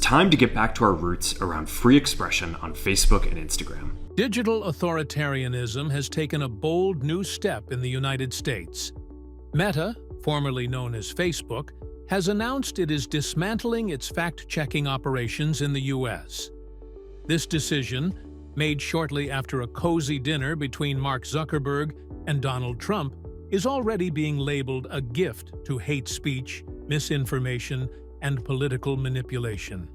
time to get back to our roots around free expression on Facebook and Instagram. Digital authoritarianism has taken a bold new step in the United States. Meta, formerly known as Facebook, has announced it is dismantling its fact-checking operations in the U.S. This decision, made shortly after a cozy dinner between Mark Zuckerberg and Donald Trump, is already being labeled a gift to hate speech, misinformation, and political manipulation.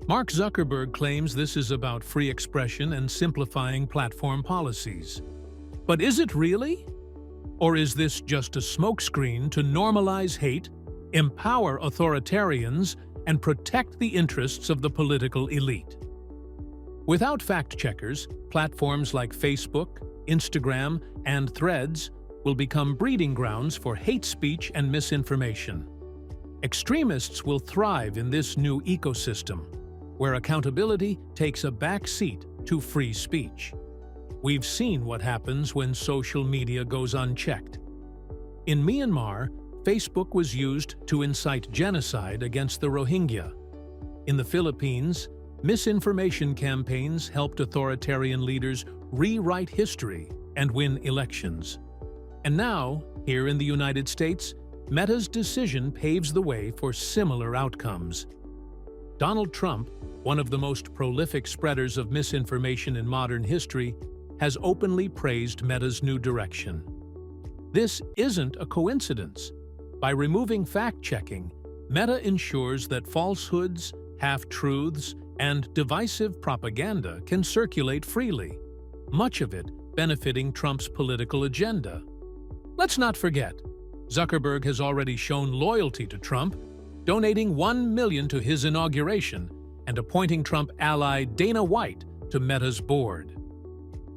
Mark Zuckerberg claims this is about free expression and simplifying platform policies. But is it really? Or is this just a smokescreen to normalize hate, empower authoritarians, and protect the interests of the political elite? Without fact-checkers, platforms like Facebook, Instagram, and Threads will become breeding grounds for hate speech and misinformation. Extremists will thrive in this new ecosystem, where accountability takes a back seat to free speech. We've seen what happens when social media goes unchecked. In Myanmar, Facebook was used to incite genocide against the Rohingya. In the Philippines, misinformation campaigns helped authoritarian leaders rewrite history and win elections. And now, here in the United States, Meta's decision paves the way for similar outcomes. Donald Trump, one of the most prolific spreaders of misinformation in modern history, has openly praised Meta's new direction. This isn't a coincidence. By removing fact-checking, Meta ensures that falsehoods, half-truths, and divisive propaganda can circulate freely, much of it benefiting Trump's political agenda. Let's not forget, Zuckerberg has already shown loyalty to Trump, donating $1 million to his inauguration and appointing Trump ally Dana White to Meta's board.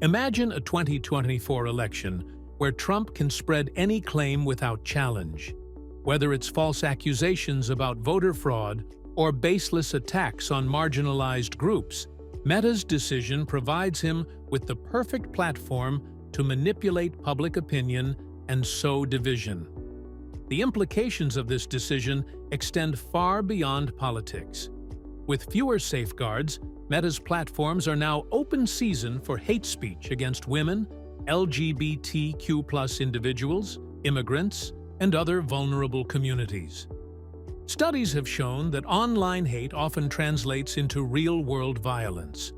Imagine a 2024 election where Trump can spread any claim without challenge. Whether it's false accusations about voter fraud or baseless attacks on marginalized groups, Meta's decision provides him with the perfect platform to manipulate public opinion and sow division. The implications of this decision extend far beyond politics. With fewer safeguards, Meta's platforms are now open season for hate speech against women, LGBTQ+ individuals, immigrants, and other vulnerable communities. Studies have shown that online hate often translates into real-world violence.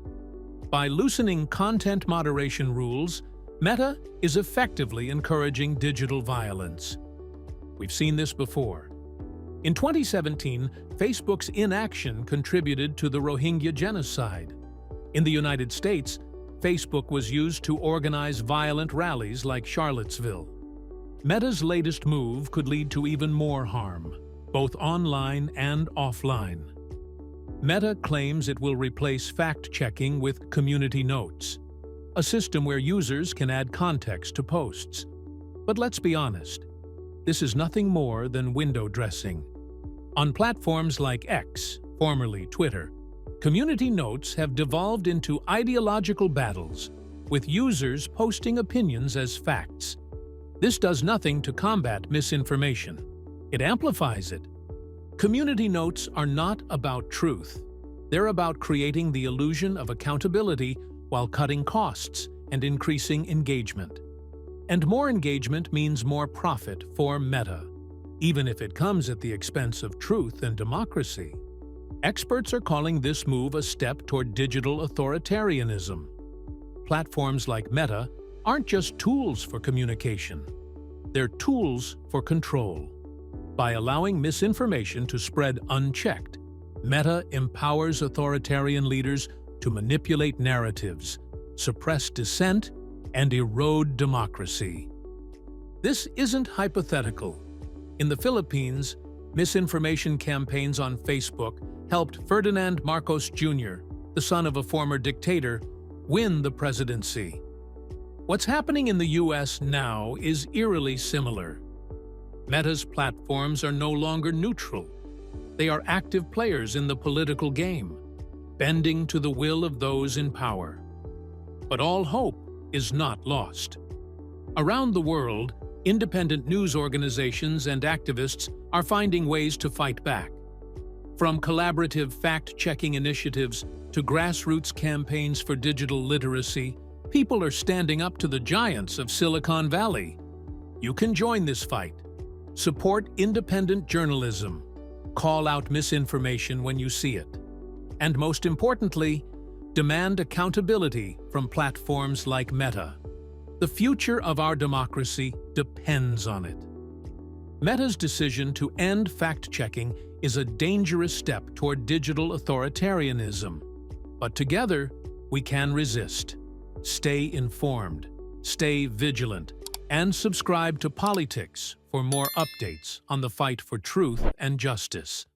By loosening content moderation rules, Meta is effectively encouraging digital violence. We've seen this before. In 2017, Facebook's inaction contributed to the Rohingya genocide. In the United States, Facebook was used to organize violent rallies like Charlottesville. Meta's latest move could lead to even more harm, both online and offline. Meta claims it will replace fact-checking with community notes, a system where users can add context to posts. But let's be honest, this is nothing more than window dressing. On platforms like X, formerly Twitter, community notes have devolved into ideological battles, with users posting opinions as facts. This does nothing to combat misinformation. It amplifies it. Community notes are not about truth. They're about creating the illusion of accountability while cutting costs and increasing engagement. And more engagement means more profit for Meta, even if it comes at the expense of truth and democracy. Experts are calling this move a step toward digital authoritarianism. Platforms like Meta aren't just tools for communication. They're tools for control. By allowing misinformation to spread unchecked, Meta empowers authoritarian leaders to manipulate narratives, suppress dissent, and erode democracy. This isn't hypothetical. In the Philippines, misinformation campaigns on Facebook helped Ferdinand Marcos Jr., the son of a former dictator, win the presidency. What's happening in the US now is eerily similar. Meta's platforms are no longer neutral. They are active players in the political game, bending to the will of those in power. But all hope is not lost. Around the world, independent news organizations and activists are finding ways to fight back. From collaborative fact-checking initiatives to grassroots campaigns for digital literacy, people are standing up to the giants of Silicon Valley. You can join this fight. Support independent journalism. Call out misinformation when you see it. And most importantly, demand accountability from platforms like Meta. The future of our democracy depends on it. Meta's decision to end fact-checking is a dangerous step toward digital authoritarianism. But together, we can resist. Stay informed, stay vigilant, and subscribe to Polytiks for more updates on the fight for truth and justice.